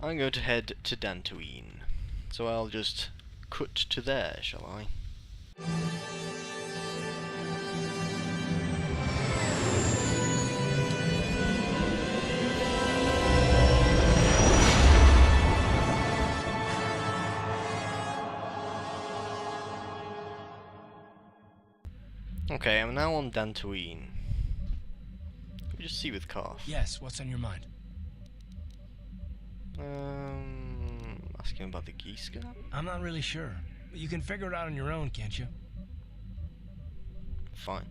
I'm going to head to Dantooine. So I'll just cut to there, shall I? Okay, I'm now on Dantooine. Let me just see with Karth. Yes, what's on your mind? Asking about the geese guy? I'm not really sure, but you can figure it out on your own, can't you? Fine.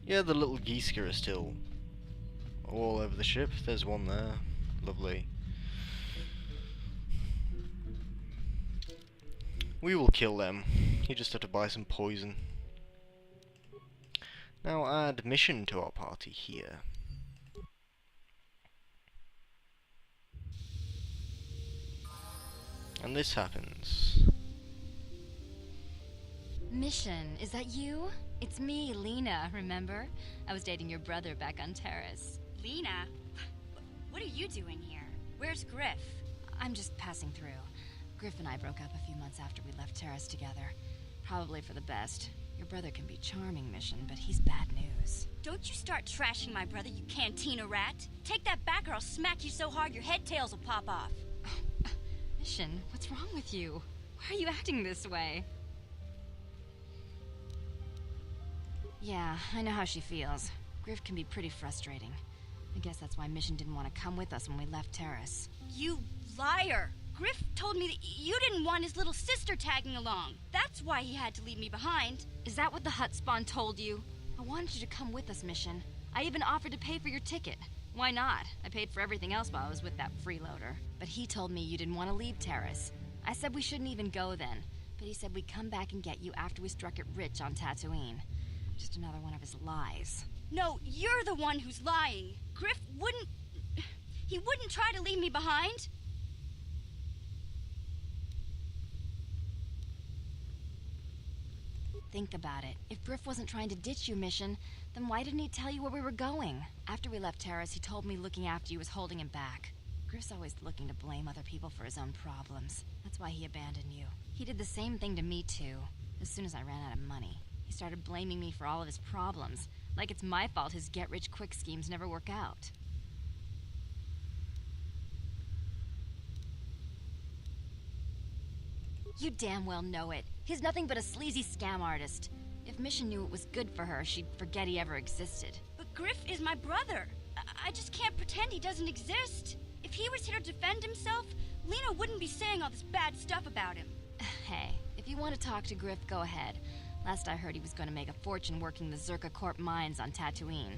Yeah, the little geese are still all over the ship. There's one there. Lovely. We will kill them. You just have to buy some poison. Now add mission to our party here. And this happens. Mission, is that you? It's me, Lena, remember? I was dating your brother back on Terrace. Lena? What are you doing here? Where's Griff? I'm just passing through. Griff and I broke up a few months after we left Terrace together. Probably for the best. Your brother can be charming, Mission, but he's bad news. Don't you start trashing my brother, you cantina rat. Take that back or I'll smack you so hard your head tails will pop off. Mission, what's wrong with you? Why are you acting this way? Yeah, I know how she feels. Griff can be pretty frustrating. I guess that's why Mission didn't want to come with us when we left Terrace. You liar! Griff told me that you didn't want his little sister tagging along. That's why he had to leave me behind. Is that what the hut spawn told you? I wanted you to come with us, Mission. I even offered to pay for your ticket. Why not? I paid for everything else while I was with that freeloader. But he told me you didn't want to leave Terrace. I said we shouldn't even go then. But he said we'd come back and get you after we struck it rich on Tatooine. Just another one of his lies. No, you're the one who's lying. Griff wouldn't... He wouldn't try to leave me behind. Think about it. If Griff wasn't trying to ditch you, Mission, then why didn't he tell you where we were going? After we left Terrace, he told me looking after you was holding him back. Griff's always looking to blame other people for his own problems. That's why he abandoned you. He did the same thing to me, too. As soon as I ran out of money, he started blaming me for all of his problems. Like it's my fault his get-rich-quick schemes never work out. You damn well know it. He's nothing but a sleazy scam artist. If Mission knew it was good for her, she'd forget he ever existed. But Griff is my brother. I just can't pretend he doesn't exist. If he was here to defend himself, Lena wouldn't be saying all this bad stuff about him. Hey, if you want to talk to Griff, go ahead. Last I heard he was going to make a fortune working the Zerka Corp mines on Tatooine.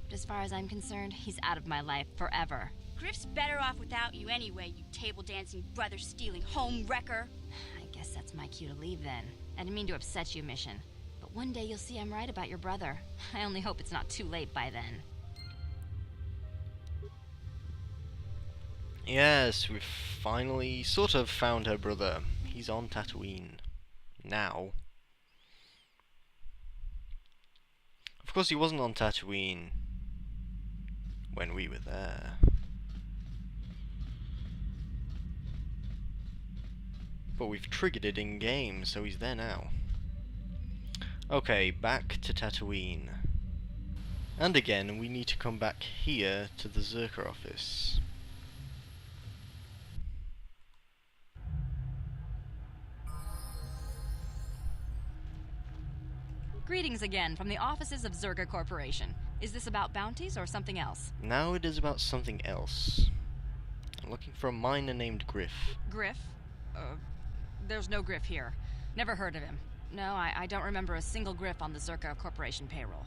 But as far as I'm concerned, he's out of my life forever. Griff's better off without you anyway, you table-dancing, brother-stealing home wrecker. I guess that's my cue to leave then. I didn't mean to upset you, Mission. But one day you'll see I'm right about your brother. I only hope it's not too late by then. Yes, we've finally sort of found her brother. He's on Tatooine. Now. Of course he wasn't on Tatooine when we were there. But we've triggered it in game, so he's there now. Okay, back to Tatooine. And again, we need to come back here to the Zerka office. Greetings again from the offices of Zerka Corporation. Is this about bounties or something else? Now it is about something else. I'm looking for a miner named Griff. Griff? There's no Griff here. Never heard of him. No, I don't remember a single Griff on the Zerka Corporation payroll.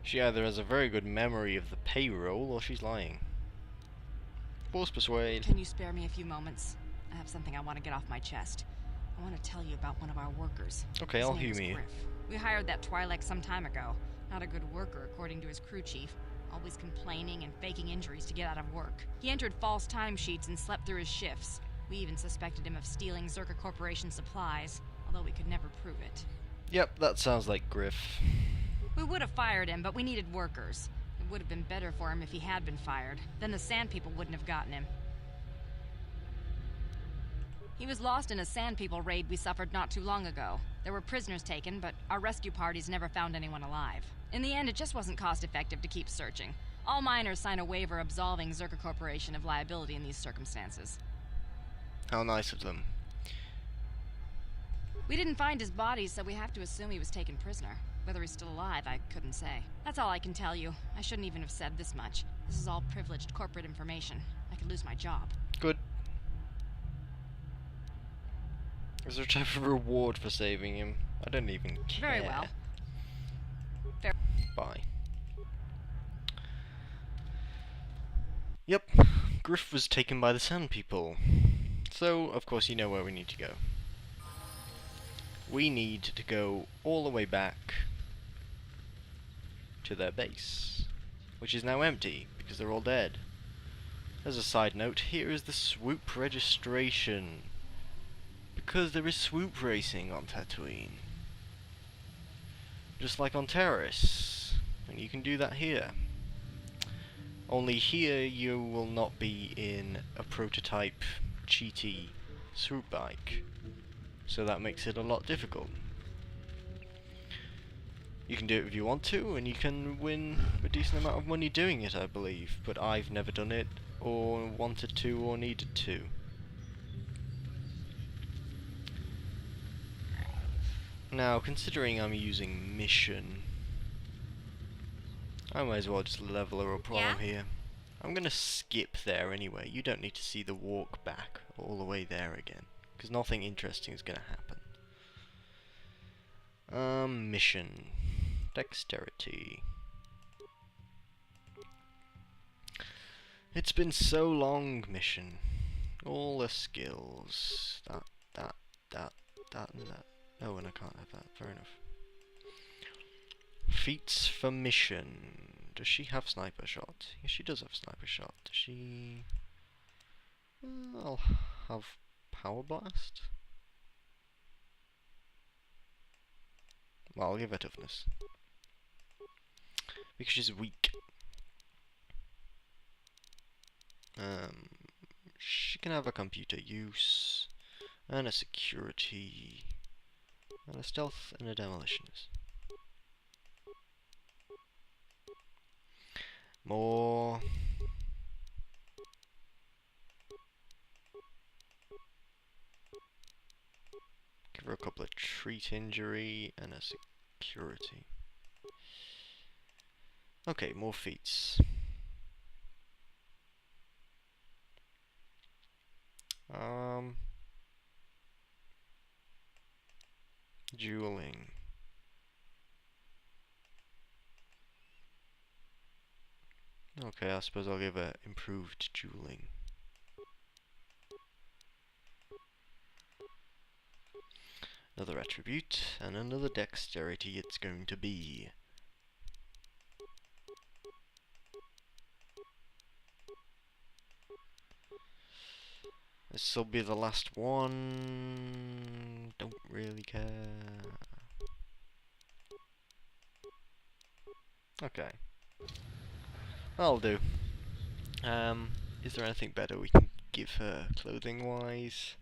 She either has a very good memory of the payroll, or she's lying. Force persuade. Can you spare me a few moments? I have something I want to get off my chest. I want to tell you about one of our workers. Okay, His I'll name is humor you. Griff. We hired that Twi'lek some time ago. Not a good worker, according to his crew chief. Always complaining and faking injuries to get out of work. He entered false timesheets and slept through his shifts. We even suspected him of stealing Zerka Corporation supplies, although we could never prove it. Yep, that sounds like Griff. We would have fired him, but we needed workers. It would have been better for him if he had been fired. Then the Sand People wouldn't have gotten him. He was lost in a Sand People raid we suffered not too long ago. There were prisoners taken, but our rescue parties never found anyone alive. In the end, it just wasn't cost-effective to keep searching. All miners sign a waiver absolving Zerka Corporation of liability in these circumstances. How nice of them. We didn't find his body, so we have to assume he was taken prisoner. Whether he's still alive, I couldn't say. That's all I can tell you. I shouldn't even have said this much. This is all privileged corporate information. I could lose my job. Good. Is there a type of reward for saving him? I don't even care. Very well. Bye. Yep, Griff was taken by the Sand People. So, of course, you know where we need to go. We need to go all the way back to their base, which is now empty because they're all dead. As a side note, here is the swoop registration, because there is swoop racing on Tatooine, just like on Terrace, and you can do that here. Only here you will not be in a prototype cheaty swoop bike, so that makes it a lot difficult. You can do it if you want to, and you can win a decent amount of money doing it, I believe, but I've never done it, or wanted to, or needed to. Now, considering I'm using mission, I might as well just level her up while I'm here. I'm gonna skip there anyway. You don't need to see the walk back all the way there again, because nothing interesting is gonna happen. Mission. Dexterity. It's been so long, mission. All the skills. That, and that. Oh, and I can't have that. Fair enough. Feats for mission. Does she have sniper shot? Yes, she does have sniper shot. Does she... I'll have power blast. Well, I'll give her toughness, because she's weak. She can have a computer use, and a security, and a stealth, and a demolitionist. More. Give her a couple of treat injury and a security. Okay, more feats. Dueling. Okay, I suppose I'll give her improved dueling. Another attribute, and another dexterity it's going to be. This will be the last one. Don't really care. Okay. That'll do. Is there anything better we can give her clothing wise?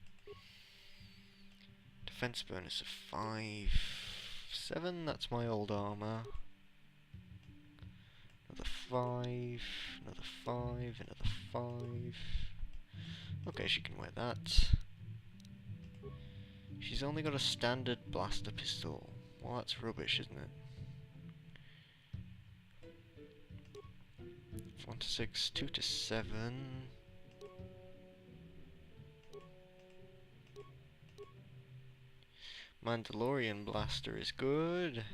Defense bonus of 5. 7, that's my old armor. Another 5, another 5, another 5. Okay, she can wear that. She's only got a standard blaster pistol. Well, that's rubbish, isn't it? 1 to 6, 2 to 7. Mandalorian blaster is good.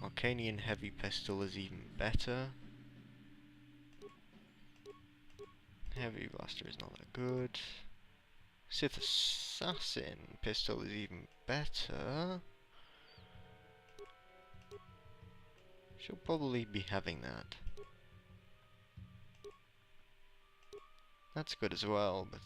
Arcanian heavy pistol is even better. Heavy blaster is not that good. Sith assassin pistol is even better. She'll probably be having that. That's good as well, but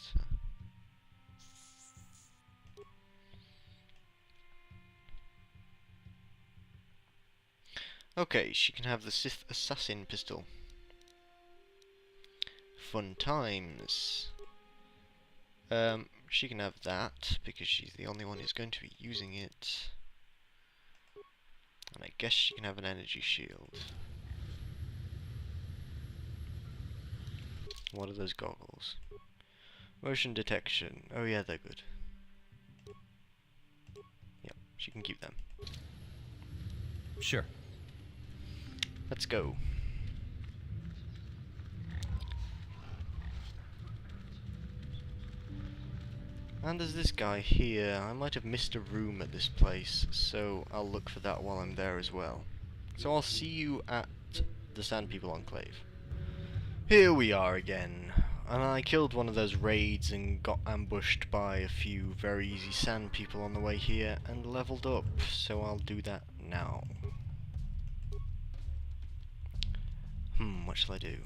Okay, she can have the Sith Assassin pistol. Fun times. She can have that, because she's the only one who's going to be using it. And I guess she can have an energy shield. What are those goggles? Motion detection. Oh yeah, they're good. Yep, she can keep them. Sure. Let's go. And there's this guy here. I might have missed a room at this place, so I'll look for that while I'm there as well. So I'll see you at the Sand People Enclave. Here we are again. And I killed one of those raids and got ambushed by a few very easy Sand People on the way here and leveled up, so I'll do that now. What shall I do?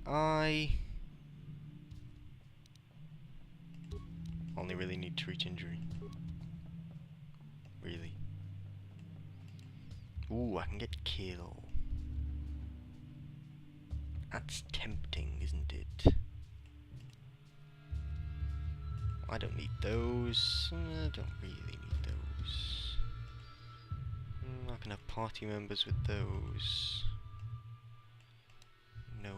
I only really need to reach injury. Really. Ooh, I can get kill. That's tempting, isn't it? I don't need those. I don't really need those. I can have party members with those. No.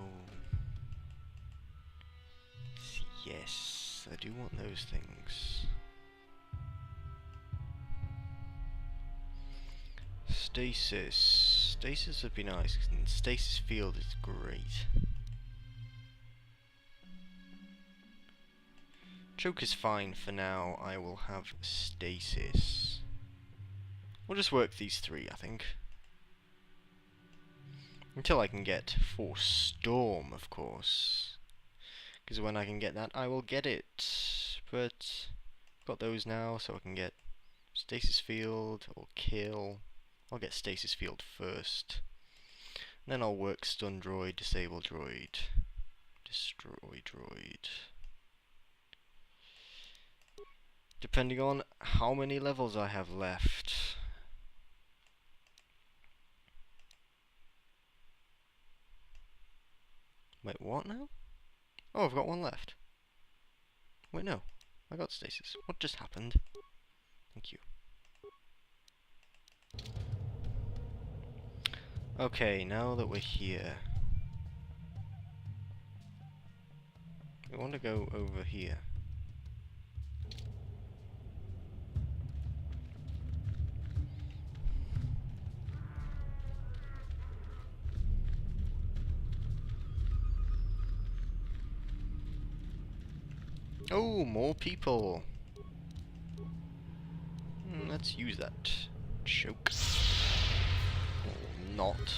Yes, I do want those things. Stasis. Stasis would be nice, and stasis field is great. Choke is fine for now. I will have stasis. We'll just work these three, I think. Until I can get Force Storm, of course. Because when I can get that, I will get it. But got those now, so I can get Stasis Field or Kill. I'll get Stasis Field first. And then I'll work Stun Droid, Disable Droid, Destroy Droid. Depending on how many levels I have left. Wait, what now? Oh, I've got one left. Wait, no. I got stasis. What just happened? Thank you. Okay, now that we're here, we want to go over here. Oh, more people. Let's use that choke. Or not.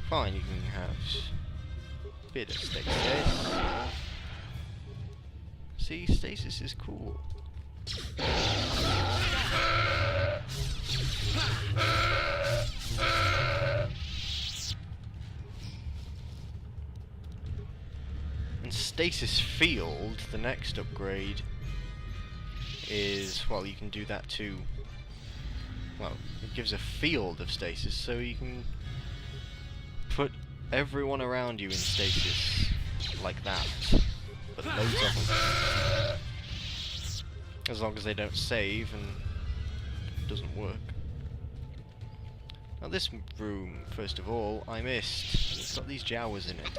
Fine, you can have a bit of stasis. See, stasis is cool. And Stasis Field, the next upgrade, is, well, you can do that too. Well, it gives a field of stasis, so you can put everyone around you in stasis, like that. But loads of them. As long as they don't save and it doesn't work. Now this room, first of all, I missed. It's got these Jawas in it.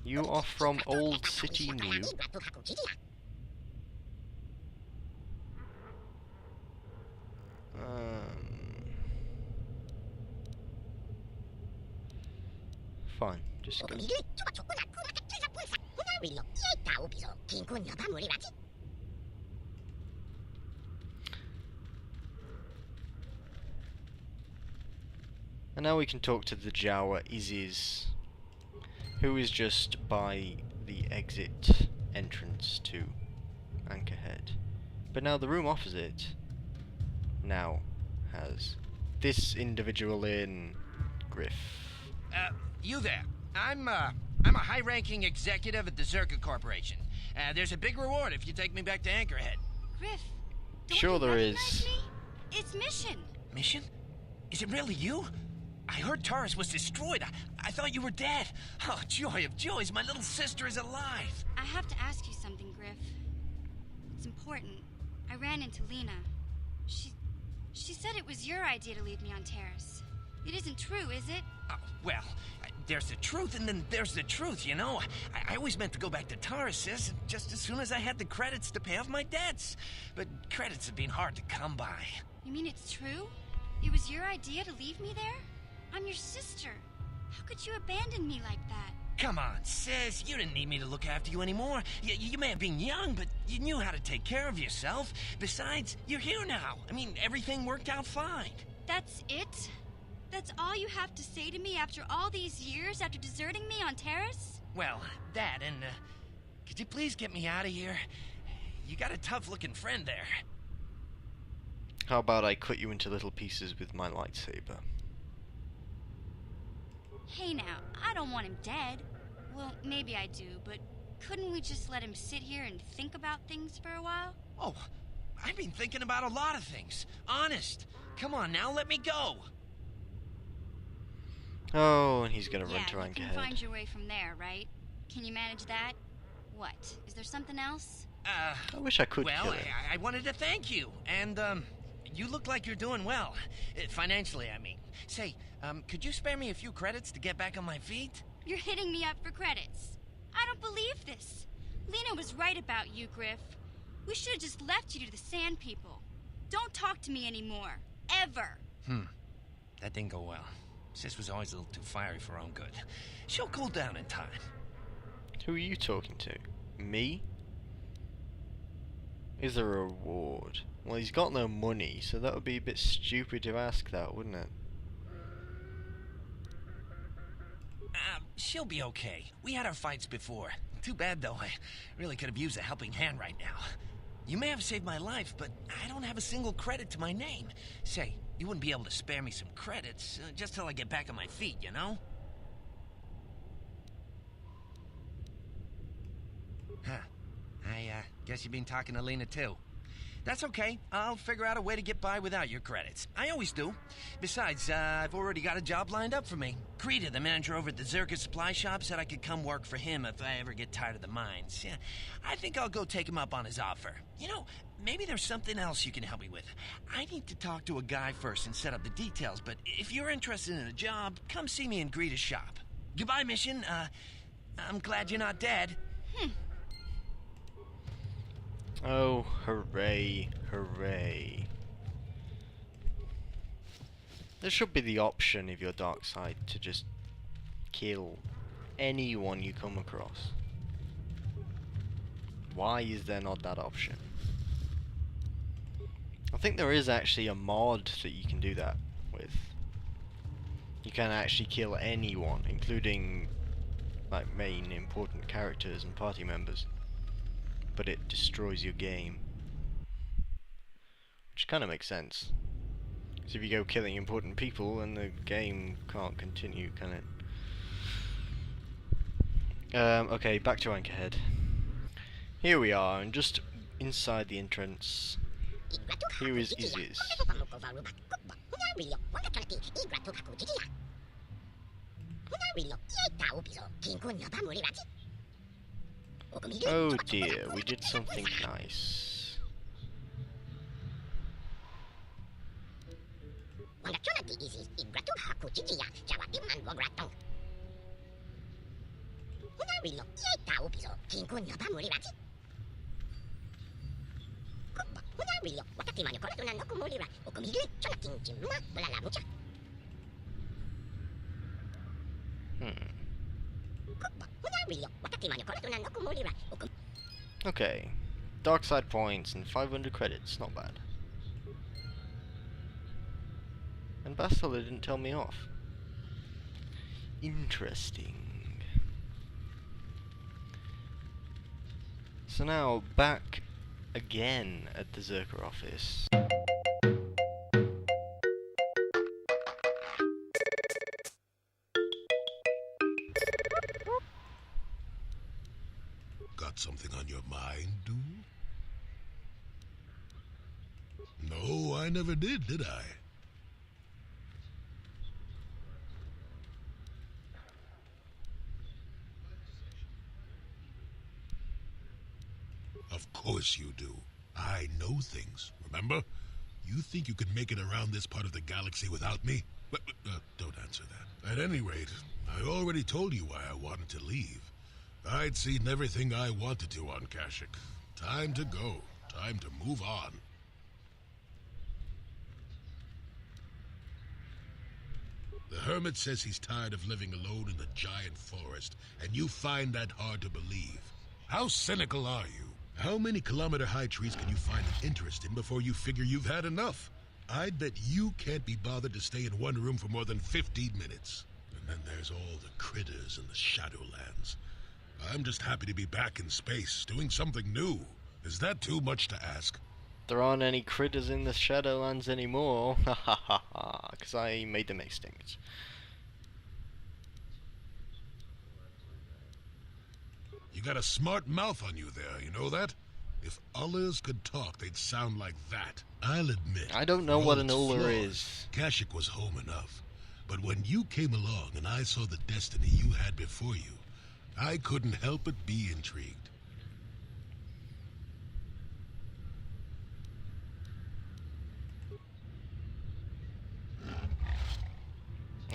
You are from Old City New. Fine, just go. And now we can talk to the Jawa Isis, who is just by the exit entrance to Anchorhead. But now the room opposite now has this individual in Griff. You there. I'm a high-ranking executive at the Zerka Corporation. There's a big reward if you take me back to Anchorhead. Griff, don't Sure you there recognize is. me? It's Mission. Mission? Is it really you? I heard Taurus was destroyed. I thought you were dead. Oh, joy of joys, my little sister is alive. I have to ask you something, Griff. It's important. I ran into Lena. She said it was your idea to leave me on Terrace. It isn't true, is it? Well, there's the truth and then there's the truth, you know? I always meant to go back to Taurus, sis, just as soon as I had the credits to pay off my debts. But credits have been hard to come by. You mean it's true? It was your idea to leave me there? I'm your sister. How could you abandon me like that? Come on, sis, you didn't need me to look after you anymore. You may have been young, but you knew how to take care of yourself. Besides, you're here now. I mean, everything worked out fine. That's it? That's all you have to say to me after all these years, after deserting me on Terrace? Well, that and, could you please get me out of here? You got a tough-looking friend there. How about I cut you into little pieces with my lightsaber? Hey now, I don't want him dead. Well, maybe I do, but couldn't we just let him sit here and think about things for a while? Oh, I've been thinking about a lot of things. Honest. Come on now, let me go. Oh, and he's gonna Yeah, run to you can Anchorhead. find your way from there, right? Can you manage that? What? Is there something else? I wish I could Well, kill him. I wanted to thank you, and, you look like you're doing well. Financially, I mean. Say, could you spare me a few credits to get back on my feet? You're hitting me up for credits. I don't believe this. Lena was right about you, Griff. We should have just left you to the Sand People. Don't talk to me anymore. Ever. That didn't go well. Sis was always a little too fiery for her own good. She'll cool down in time. Who are you talking to? Me? Is there a reward? Well, he's got no money, so that would be a bit stupid to ask that, wouldn't it? She'll be okay. We had our fights before. Too bad, though. I really could have used a helping hand right now. You may have saved my life, but I don't have a single credit to my name. Say, you wouldn't be able to spare me some credits, just till I get back on my feet, you know? Huh. I guess you've been talking to Lena, too. That's okay. I'll figure out a way to get by without your credits. I always do. Besides, I've already got a job lined up for me. Krita, the manager over at the Zerka supply shop, said I could come work for him if I ever get tired of the mines. Yeah, I think I'll go take him up on his offer. You know, maybe there's something else you can help me with. I need to talk to a guy first and set up the details, but if you're interested in a job, come see me in Greta's shop. Goodbye, Mission. I'm glad you're not dead. Oh, hooray, hooray. There should be the option if you're dark side to just kill anyone you come across. Why is there not that option? I think there is actually a mod that you can do that with. You can actually kill anyone, including like main important characters and party members. But it destroys your game. Which kind of makes sense. So if you go killing important people, then the game can't continue, can it? Okay, back to Anchorhead. Here we are, and just inside the entrance, here is Isis. Oh dear, we did something nice. Okay, dark side points and 500 credits, not bad. And Bastila didn't tell me off. Interesting. So now, back again at the Zerka office. Got something on I never did I? Of course you do. I know things, remember? You think you could make it around this part of the galaxy without me? Don't answer that. At any rate, I already told you why I wanted to leave. I'd seen everything I wanted to on Kashyyyk. Time to go. Time to move on. The Hermit says he's tired of living alone in the giant forest, and you find that hard to believe. How cynical are you? How many kilometer-high trees can you find an interest in before you figure you've had enough? I'd bet you can't be bothered to stay in one room for more than 15 minutes. And then there's all the critters in the Shadowlands. I'm just happy to be back in space, doing something new. Is that too much to ask? There aren't any critters in the Shadowlands anymore. Ha ha ha ha. Because I made them extinct. You got a smart mouth on you there, you know that? If Ullers could talk, they'd sound like that. I'll admit. I don't know what an its Uller flaws, is. Kashyyyk was home enough. But when you came along and I saw the destiny you had before you, I couldn't help but be intrigued.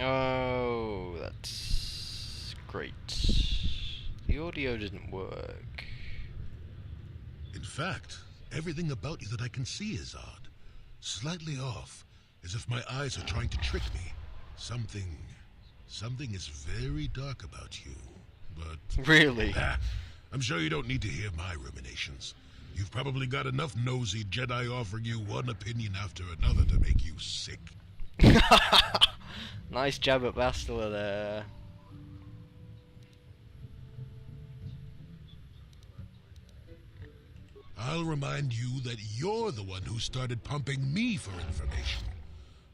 Oh, that's great. The audio didn't work. In fact, everything about you that I can see is odd. Slightly off, as if my eyes are trying to trick me. Something is very dark about you, but... Really? I'm sure you don't need to hear my ruminations. You've probably got enough nosy Jedi offering you one opinion after another to make you sick. Nice jab at Bastila there. I'll remind you that you're the one who started pumping me for information.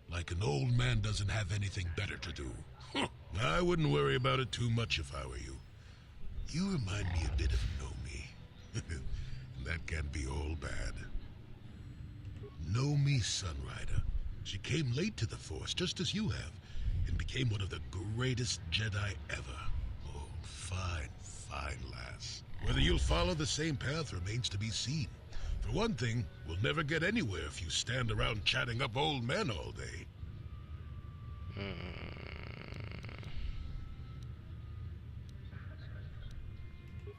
Like an old man doesn't have anything better to do. I wouldn't worry about it too much if I were you. You remind me a bit of Nomi. That can be all bad. Nomi Sunrider. She came late to the Force, just as you have, and became one of the greatest Jedi ever. Oh, fine, fine lass. Whether you'll follow the same path remains to be seen. For one thing, we'll never get anywhere if you stand around chatting up old men all day.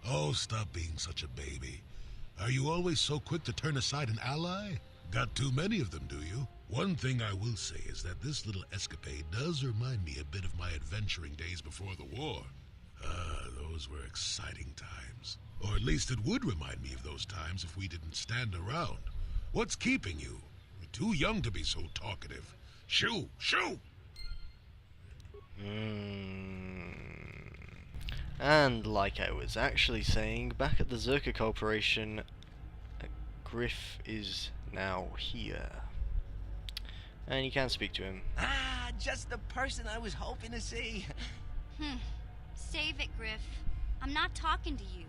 Oh, stop being such a baby. Are you always so quick to turn aside an ally? Got too many of them, do you? One thing I will say is that this little escapade does remind me a bit of my adventuring days before the war. Those were exciting times. Or at least it would remind me of those times if we didn't stand around. What's keeping you? You're too young to be so talkative. Shoo! Shoo! And like I was actually saying, back at the Zerka Corporation, Griff is now here. And you can't speak to him. Ah, just the person I was hoping to see. Save it, Griff. I'm not talking to you.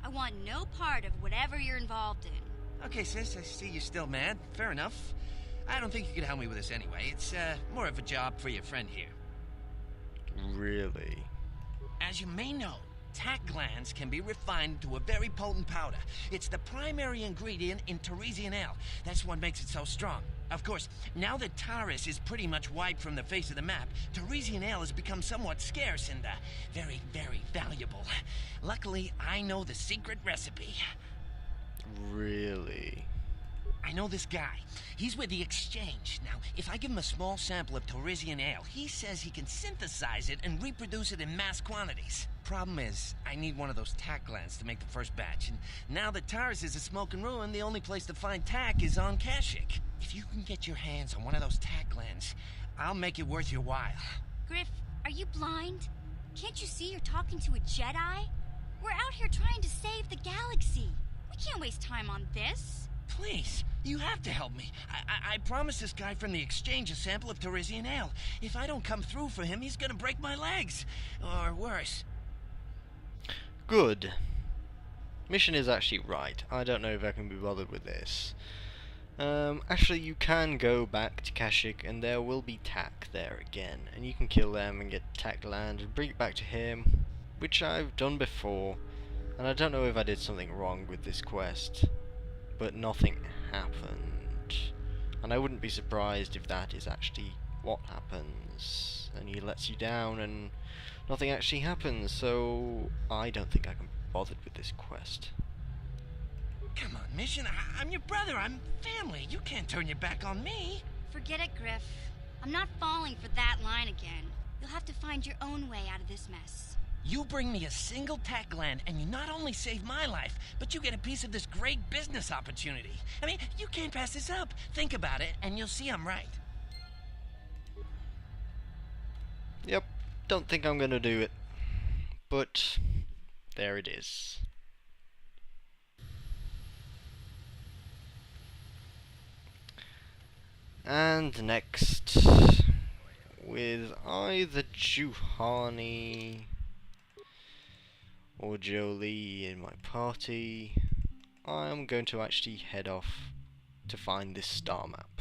I want no part of whatever you're involved in. Okay, sis, I see you're still mad. Fair enough. I don't think you could help me with this anyway. It's more of a job for your friend here. Really? As you may know, tack glands can be refined to a very potent powder. It's the primary ingredient in Teresian ale. That's what makes it so strong. Of course, now that Taris is pretty much wiped from the face of the map, Teresian ale has become somewhat scarce and very, very valuable. Luckily, I know the secret recipe. Really? I know this guy. He's with the Exchange. Now, if I give him a small sample of Teresian ale, he says he can synthesize it and reproduce it in mass quantities. Problem is, I need one of those tack glands to make the first batch, and now that Taris is a smoking ruin, the only place to find tack is on Kashyyyk. If you can get your hands on one of those tack glands, I'll make it worth your while. Griff, are you blind? Can't you see you're talking to a Jedi? We're out here trying to save the galaxy. We can't waste time on this. Please, you have to help me. I promised this guy from the Exchange a sample of Teresian ale. If I don't come through for him, he's gonna break my legs. Or worse. Good. Mission is actually right. I don't know if I can be bothered with this. Actually, you can go back to Kashyyyk, and there will be Tak there again, and you can kill them and get Tak land and bring it back to him, which I've done before, and I don't know if I did something wrong with this quest, but nothing happened, and I wouldn't be surprised if that is actually what happens, and he lets you down and nothing actually happens, so I don't think I can be bothered with this quest. Come on, Mission. I'm your brother. I'm family. You can't turn your back on me. Forget it, Griff. I'm not falling for that line again. You'll have to find your own way out of this mess. You bring me a single tack land, and you not only save my life, but you get a piece of this great business opportunity. I mean, you can't pass this up. Think about it, and you'll see I'm right. Yep, don't think I'm gonna do it, but there it is. And next, with either Juhani or Jolie in my party, I'm going to actually head off to find this star map.